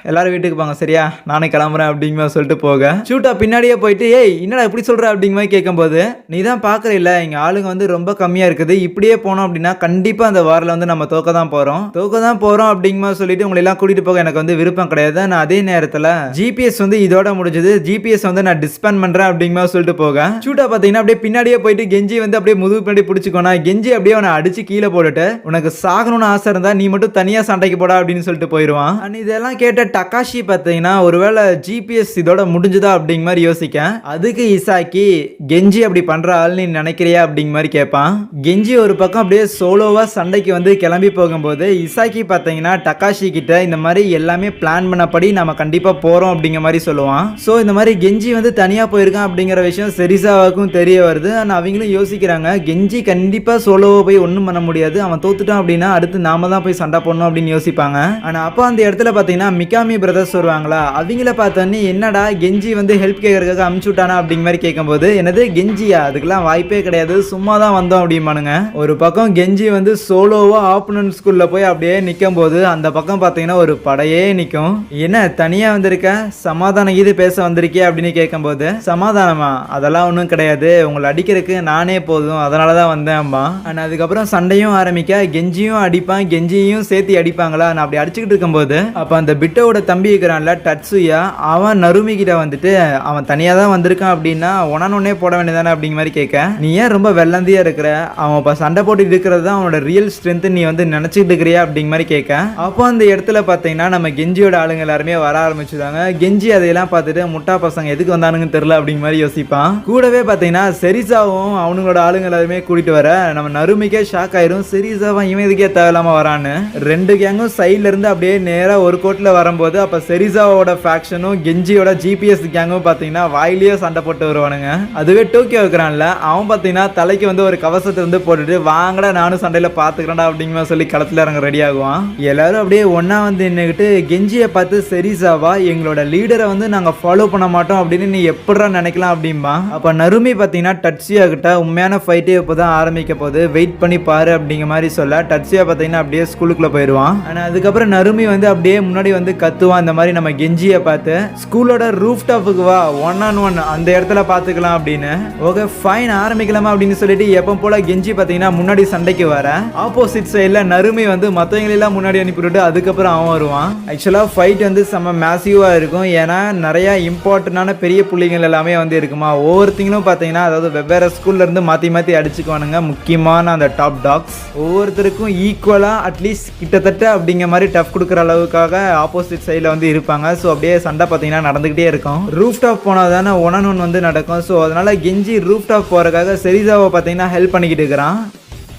எல்லாரும் வீட்டுக்கு போங்க சரியா, நானே கிளம்புறேன் அப்படிங்கிற சொல்லிட்டு போக ஷூட்டா பின்னாடியே போயிட்டு ஏய் என்னடா இப்படி சொல்ற அப்படிங்கிற மாதிரி கேட்கும்போது நீ தான் பாக்குற இல்ல இங்க ஆளுங்க வந்து ரொம்ப கம்மியா இருக்குது, இப்படியே போனோம் அப்படின்னா கண்டிப்பா அந்த வாரில் வந்து நம்ம தோக்க தான் போறோம் அப்படிங்கிற சொல்லிட்டு உங்களை எல்லாம் கூட்டிட்டு போக எனக்கு வந்து விருப்பம் கிடையாது. நான் அதே நேரத்துல ஜிபிஎஸ் வந்து இதோட முடிஞ்சது, ஜிபிஎஸ் வந்து நான் டிஸ்பேண்ட் பண்றேன் அப்படிங்கிற சொல்லிட்டு போக ஷூட்டா பாத்தீங்கன்னா அப்படியே பின்னாடியே போயிட்டு கெஞ்சி வந்து அப்படியே முதுகு பின்னாடி பிடிச்சிக்கோனா கெஞ்சி அப்படியே அவனை அடிச்சு கீழே போட்டுட்டு உனக்கு சாகணும்னு ஆசை இருந்தா நீ மட்டும் தனியா சண்டைக்கு போடா அப்படின்னு சொல்லிட்டு போயிடுவான். அண்ட் இதெல்லாம் கேட்ட டகாஷி பாத்தீங்கன்னா ஒருவேளை ஜிபிஎஸ் இதோட முடிஞ்சுதா அப்படிங்கிற மாதிரி யோசிக்க அதுக்கு இசாக்கி கெஞ்சி அப்படி பண்ற ஆள் நீ நினைக்கிறியா அப்படிங்கிற மாதிரி கேட்பான். கெஞ்சி ஒரு பக்கம் அப்படியே சோலோவா சண்டைக்கு வந்து கிளம்பி போகும்போது இசாக்கி பாத்தீங்கன்னா டகாஷி கிட்ட இந்த மாதிரி எல்லாமே பிளான் பண்ணபடி நம்ம கண்டிப்பா போறோம் அப்படிங்கிற மாதிரி சொல்லுவான். சோ இந்த மாதிரி கெஞ்சி வந்து தனியா போயிருக்கான் அப்படிங்கிற விஷயம் செரிசாவுக்கும் தெரிய வருது. ஆனா அவங்களும் யோசிக்கிறாங்க கெஞ்சி கண்டிப்பா சோலோவா போய் ஒன்றும் பண்ண முடியாது, அவன் தோத்துட்டான் அப்படின்னா அடுத்து நாம தான் போய் சண்டை போடணும் அப்படின்னு யோசிப்பாங்க. ஆனா அப்போ அந்த இடத்துல பாத்தீங்கன்னா மிகாமி பிரதர்ஸ் வருவாங்களா, அவங்கள பார்த்தோன்னே என்னடா கெஞ்சி வந்து ஹெல்ப் கேட்கறதுக்காக அமுச்சு விட்டானா அப்படிங்கிற மாதிரி கேட்கும்போது என்னது கெஞ்சியா, அதுக்கெல்லாம் வாய்ப்பே கிடையாது, சும்மா தான் வந்தோம் அப்படிமானுங்க. ஒரு பக்கம் கெஞ்சி வந்து சோலோவா ஆப்பனன்ட் ஸ்கூல்ல போய் அப்படியே நிற்கும் போது அந்த பக்கம் பார்த்தீங்கன்னா ஒரு படையே நிற்கும். என்ன தனியா வந்திருக்க, சமாதானம் இது பேச வந்திருக்கே அப்படின்னு கேட்கும்போது சமாதானமா, அதெல்லாம் ஒன்றும் கிடையாது, உங்களை அடிக்கிறதுக்கு நானே போதும் அதனால தான் வந்தேன்பா. ஆனால் அதுக்கப்புறம் சண்டையும் ஆரம்பிக்க கெஞ்சியும் அடிப்பான், கெஞ்சியும் சேர்த்து அடிப்பாங்களா. நான் அப்படி அடிச்சுக்கிட்டு இருக்கும்போது அப்போ அந்த பிட்டோட தம்பி இருக்கிறான்ல டட்சுயா, அவன் நருமி கிட்ட வந்துட்டு அவன் தனியாக தான் வந்திருக்கான் அப்படின்னா ஒன்னே போட வேண்டியதானே அப்படிங்கிற மாதிரி கேட்க நீ ஏன் ரொம்ப வெள்ளந்தியா இருக்கிற, அவன் இப்போ சண்டை போட்டு இருக்கிறது தான் அவனோட ரியல் ஸ்ட்ரென்த் நீ வந்து நினைச்சிட்டு இருக்கிறியா அப்படிங்கிற மாதிரி கேட்க அப்போ அந்த இடத்துல பார்த்தீங்கன்னா நம்ம கெஞ்சியோட ஆளுங்க எல்லாருமே வர ஆரம்பிச்சுதாங்க. கெஞ்சி அதையெல்லாம் பார்த்துட்டு முட்டா பசங்க எதுக்கு வந்தானுங்கன்னு தெரியல அப்படிங்கிற மாதிரி யோசிப்பான். கூடவே பார்த்தீங்கன்னா செரிசாவும் அவங்களோட ஆளுங்க எல்லாருமே கூட்டிட்டு வர நம்ம நருமிக்கே ஷாக் ஆயிரும், செரிசாவும் இவன் இதுக்கே தேவையில்லாம வரான்னு. ரெண்டு கேங்கும் சைட்ல இருந்து அப்படியே நேரா ஒரு கோட்ல வரும்போது அப்ப செரிசாவோட ஃபேக்ஷனும் கெஞ்சியோட ஜிபிஎஸ் கேங்கும் பார்த்தீங்கன்னா வாயிலேயே சண்டை போட்டு வருவானுங்க. அதுவே டோக்கியோ இருக்கிறான்ல அவன் பார்த்தீங்கன்னா தலைக்கு வந்து ஒரு கவசத்தை வந்து போட்டுட்டு வாங்கடா நானும் சண்டையில பாத்துக்கிறேன்டா அப்படிங்கிற சொல்லி களத்துல இறங்க ரெடி ஆகுவான். எல்லாரும் அப்படியே ஒன்னா வந்து நின்னுக்கிட்டு கெஞ்சியை பார்த்து செரிசாவா எங்களோட லீடரை வந்து நாங்க ஃபாலோ பண்ண மாட்டோம் அப்படின்னு நீ எப்படா நினைக்கலாம் அப்படின்பா. அப்ப நருமி பார்த்தீங்கன்னா டட்சியா கிட்ட உண்மையான ஃபைட்டே இப்போதான் ஆரம்பிக்க போது, வெயிட் பண்ணி பாரு அப்படிங்கிற மாதிரி சொல்ல டட்சியா பார்த்தீங்கன்னா அப்படியே ஸ்கூலுக்குள்ள போயிடுவான். ஆனா அதுக்கப்புறம் நருமி வந்து அப்படியே முன்னாடி வந்து கத்துவான், இந்த மாதிரி நம்ம கெஞ்சியை பார்த்து ஸ்கூலோட ரூஃப் டாப்புக்கு வா, 1-on-1 அந்த இடத்துல பாத்துக்கலாம் அப்படின்னு. ஓகே ஃபைன் ஆரம்பிக்கலாமா அப்படின்னு சொல்லிட்டு எப்போ போல கெஞ்சி பார்த்தீங்கன்னா முன்னாடி சண்டைக்கு வர ஆப்போசிட் சைட்ல நருமி வந்து மற்றவங்களெல்லாம் முன்னாடி அனுப்பிவிட்டு அதுக்கப்புறம் அவன் வருவான். ஆக்சுவலா ஃபைட் வந்து செம்ம மேசிவா இருக்கும், ஏன்னா நிறைய இம்பார்ட்டன்டான பெரிய புள்ளிகள் எல்லாமே வந்து இருக்குமா. ஒவ்வொருத்தங்களும் பார்த்தீங்கன்னா அதாவது வெவ்வேறு ஸ்கூல்ல இருந்து மாற்றி மாற்றி அடிச்சுக்குவானுங்க. முக்கியமான அந்த டாப் டாக்ஸ் ஒவ்வொருத்தருக்கும் ஈக்குவலா அட்லீஸ்ட் கிட்டத்தட்ட அப்படிங்கிற மாதிரி டஃப் கொடுக்குற அளவுக்காக ஆப்போசிட் சைடில் வந்து இருப்பாங்க. ஸோ அப்படியே சண்டை பார்த்தீங்கன்னா நடந்துகிட்டே இருக்கும். ரூஃப் டாப் போனால் தானே 1-on-1 வந்து நடக்கும். ஸோ அதனால கெஞ்சி ரூஃப் டாப் போறதுக்காக செரிசாவை பார்த்தீங்கன்னா ஹெல்ப் பண்ணிக்கிட்டு இருக்கிறான்.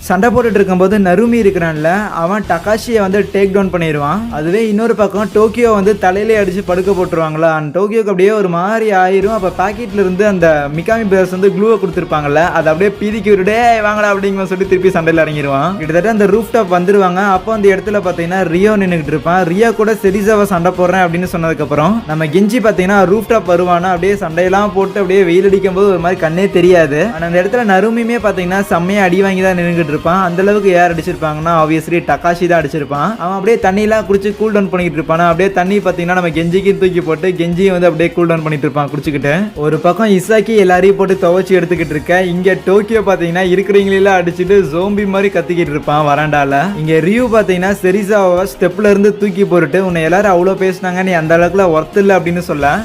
சண்டை போட்டுட்டு இருக்கும்போது நருமி இருக்கிறான்ல அவன் டகாஷியை வந்து டேக் டவுன் பண்ணிடுவான். அதுவே இன்னொரு பக்கம் டோக்கியோ வந்து தலையிலே அடிச்சு படுக்க போட்டுருவாங்களா. அந்த டோக்கியோக்கு அப்படியே ஒரு மாதிரி ஆயிரும். அப்போ பாக்கெட்ல இருந்து அந்த மிகாமி பிரதர்ஸ் வந்து க்ளூவை கொடுத்துருப்பாங்கல்ல, அதை அப்படியே பீதிக்கி விட்டுடே வாங்கடா அப்படிங்கிற சொல்லி திருப்பி சண்டையில் இறங்கிடுவான். கிட்டத்தட்ட அந்த ரூஃப் டாப் வந்துருவாங்க. அப்போ அந்த இடத்துல பார்த்தீங்கன்னா ரியோ நின்றுட்டு இருப்பான். ரியா கூட செரிசாவை சண்டை போடுறேன் அப்படின்னு சொன்னதுக்கப்புறம் நம்ம கெஞ்சி பார்த்தீங்கன்னா ரூஃப் டாப் வருவானா, அப்படியே சண்டையெல்லாம் போட்டு அப்படியே வெயில் அடிக்கும் போது ஒரு மாதிரி கண்ணே தெரியாது. ஆனால் அந்த இடத்துல நருமியுமே பார்த்தீங்கன்னா செம்மையா அடி வாங்கி தான் நின்றுட்டு இருப்பான். அந்த அளவுக்கு யார் அடிச்சிருப்பாங்கன்னா ஆப்வியஸ்லி டகாஷி தான் அடிச்சிருப்பான். அவன் அப்படியே தண்ணியெல்லாம் குடிச்சு கூல் டவுன் பண்ணிட்டு இருப்பான். அப்படியே தண்ணி பார்த்தீங்கன்னா நம்ம கெஞ்சிக்கு தூக்கி போட்டு கெஞ்சியும் வந்து அப்படியே கூல் டவுன் பண்ணிட்டு இருப்பான் குடிச்சுக்கிட்டு. ஒரு பக்கம் இசாக்கி எல்லாரையும் போட்டு துவச்சி எடுத்துக்கிட்டு இருக்க, இங்க டோக்கியோ பார்த்தீங்கன்னா இருக்கிறவங்களெல்லாம் அடிச்சுட்டு ஜோம்பி மாதிரி கத்திக்கிட்டு இருப்பான் வராண்டால. இங்க ரியூ பார்த்தீங்கன்னா செரிசாவை ஸ்டெப்ல இருந்து தூக்கி போட்டுட்டு உன்னை எல்லாரும் அவ்வளோ பேசினாங்க, நீ அந்த அளவுக்குலாம் ஒர்த் இல்லை அப்படின்னு சொல்ல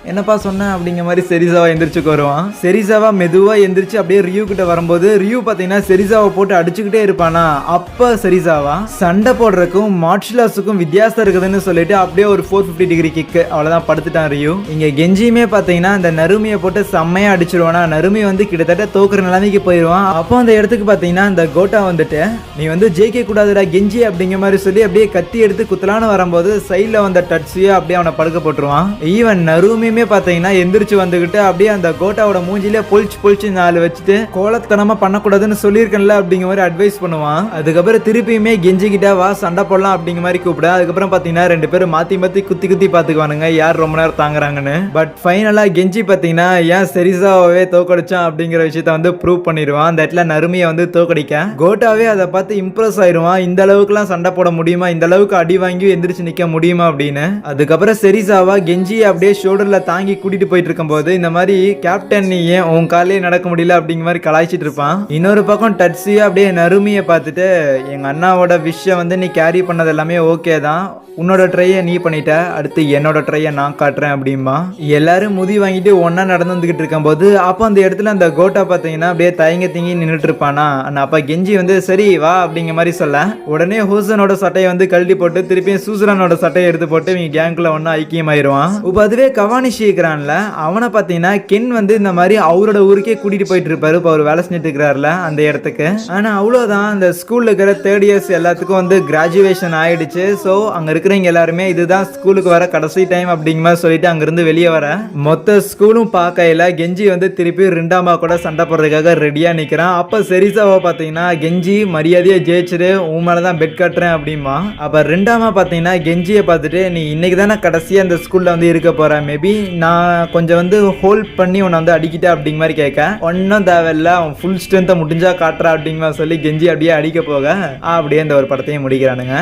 என்னப்பா சொன்ன அப்படிங்கிற மாதிரி செரிசாவா எந்திரிச்சுக்கு வருவான். செரிசாவா மெதுவா எந்திரிச்சு அப்படியே ரியூ கிட்ட வரும்போது ரியூ பாத்தீங்கன்னா செரிசாவை போட்டு அடிச்சுக்கிட்டே இருப்பானா. அப்ப செரிசாவா சண்டை போடுறதுக்கும் மார்ஷல் ஆர்ட்ஸுக்கும் வித்தியாசம் இருக்குதுன்னு சொல்லிட்டு அப்படியே ஒரு 450 டிகிரி கிக் அவ்வளவுதான் படுத்துட்டான் ரியூ. இங்க கெஞ்சியுமே பாத்தீங்கன்னா அந்த நருமியை போட்டு செம்மையா அடிச்சிருவானா. நருமி வந்து கிட்டத்தட்ட தோக்குற நிலைமைக்கு போயிடுவான். அப்போ அந்த இடத்துக்கு பாத்தீங்கன்னா அந்த கோட்டா வந்துட்டு நீ வந்து ஜெயிக்க கூடாதுடா கெஞ்சி அப்படிங்கிற மாதிரி சொல்லி அப்படியே கத்தி எடுத்து குத்தலான்னு வரும்போது சைட்ல வந்த டட்ஸியா அப்படியே அவனை படுக்க போட்டுருவான். ஈவன் நருமியுமே பாத்தீங்கன்னா எந்திரிச்சு வந்துகிட்டு அப்படியே அந்த கோட்டாவோட மூஞ்சிலே பொழிச்சு 4 வச்சுட்டு கோலத்தனமா பண்ணக்கூடாதுன்னு சொல்லியிருக்கேன்ல அப்படிங்கிற மாதிரி அட்வைஸ் பண்ணுவான். அதுக்கப்புறம் திருப்பியுமே கெஞ்சி கிட்ட வா சண்டை போடலாம் அப்படிங்கிற மாதிரி கூப்பிட. அதுக்கப்புறம் பாத்தீங்கன்னா 2 பேரும் மாத்தி குத்தி பாத்துக்குவானுங்க யார் ரொம்ப நேரம் தாங்குறாங்கன்னு. பட் ஃபைனலா கெஞ்சி பாத்தீங்கன்னா ஏன் செரிசாவே தோக்கடிச்சான் அப்படிங்கிற விஷயத்த வந்து ப்ரூவ் பண்ணிடுவான். அந்த இடத்துல நருமியை வந்து தோக்கடிக்க கோட்டாவே அதை பார்த்து இம்ப்ரெஸ் ஆயிடுவான். இந்த அளவுக்குலாம் சண்டை போட முடியுமா, இந்த அளவுக்கு அடி வாங்கி எந்திரிச்சு நிக்க முடியுமா அப்படின்னு. அதுக்கப்புறம் செரிசாவா கெஞ்சி அப்படியே ஷோல்டர்ல தாங்கி கூட்டிட்டு போயிட்டு இருக்கும் போது இந்த மாதிரி கேப்டன் நீ ஏன் உன் காலையே நடக்க முடியல அப்படிங்கிற மாதிரி கலாய்ச்சிட்டு இருப்பான். இன்னொரு பக்கம் டட்சியா அப்படியே நருமியை பார்த்துட்டு எங்க அண்ணாவோட விஷயம் வந்து நீ கேரி பண்ணது எல்லாமே ஓகே தான், உன்னோட ட்ரையை நீ பண்ணிட்ட, அடுத்து என்னோட ட்ரையை நான் காட்டுறேன் அப்படின்பா. எல்லாரும் முதி வாங்கிட்டு ஒன்னா நடந்து வந்துகிட்டு இருக்கும் போது அப்போ அந்த இடத்துல அந்த கோட்டா பார்த்தீங்கன்னா அப்படியே தயங்கி நின்றுட்டு இருப்பானா. அப்ப கெஞ்சி வந்து சரி வா அப்படிங்கிற மாதிரி சொல்ல உடனே ஹூசனோட சட்டையை வந்து கழட்டி போட்டு திருப்பியும் சூசரனோட சட்டையை எடுத்து போட்டு இவங்க கேங்குல ஒன்னா ஐக்கியமாயிருவான். இப்போ அதுவே கவானிஷி இருக்கிறான்ல அவனை பார்த்தீங்கன்னா கென் வந்து இந்த மாதிரி அவரோட ஊருக்கே கூட்டிட்டு போயிட்டு இருப்பாரு. இப்போ அவர் வேலை செஞ்சுட்டு இருக்கிறாருல அந்த இடத்துக்கு. ஆனா அவ்வளவுதான், அந்த ஸ்கூல்ல இருக்கிற 3rd இயர்ஸ் எல்லாத்துக்கும் வந்து கிராஜுவேஷன் ஆயிடுச்சு. ஸோ அங்க இருக்கிறவங்க எல்லாருமே இதுதான் ஸ்கூலுக்கு வர கடைசி டைம் அப்படிங்கிற மாதிரி சொல்லிட்டு அங்கிருந்து வெளியே வர மொத்த ஸ்கூலும் பார்க்கையில கெஞ்சி வந்து திருப்பி ரெண்டாமா கூட சண்டை போடுறதுக்காக ரெடியா நிக்கிறான். அப்ப செரிசாவை பாத்தீங்கன்னா கெஞ்சி மரியாதையா ஜெயிச்சிரு, உன் மேலதான் பெட் கட்டுறேன் அப்படிமா. அப்ப ரெண்டாமா பாத்தீங்கன்னா கெஞ்சியை பார்த்துட்டு நீ இன்னைக்கு தானே கடைசியா அந்த ஸ்கூல்ல வந்து இருக்க போற, மேபி நான் கொஞ்சம் வந்து ஹோல்ட் பண்ணி உன்னை வந்து அடிக்கிட்டேன் அப்படிங்கிற மாதிரி கேட்க ஒன்னும் தேவையில்ல அவன் ஃபுல் ஸ்ட்ரென்த்தை முடிஞ்சா காட்டுறா அப்படிங்கிற சொல்லி கெஞ்சி அப்படியே அடிக்க போக அப்படியே இந்த ஒரு படத்தையும் முடிக்கிறானுங்க.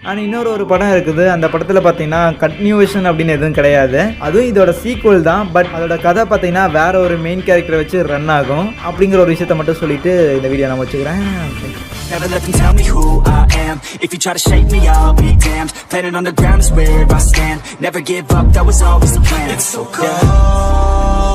ஆனால் இன்னொரு படம் இருக்குது. அந்த படத்தில் பார்த்தீங்கன்னா கன்டினியூவேஷன் அப்படின்னு எதுவும் கிடையாது, அதுவும் இதோட சீக்குவல் தான். பட் அதோட கதை பார்த்தீங்கன்னா வேற ஒரு மெயின் கேரக்டரை வச்சு ரன் ஆகும் அப்படிங்கிற ஒரு விஷயத்த மட்டும் சொல்லிட்டு இந்த வீடியோ நான் வச்சுக்கிறேன். Never let them tell me who I am. If you try to shake me, I'll be damned. Planet on the ground is where I stand. Never give up, that was always the plan. It's so cold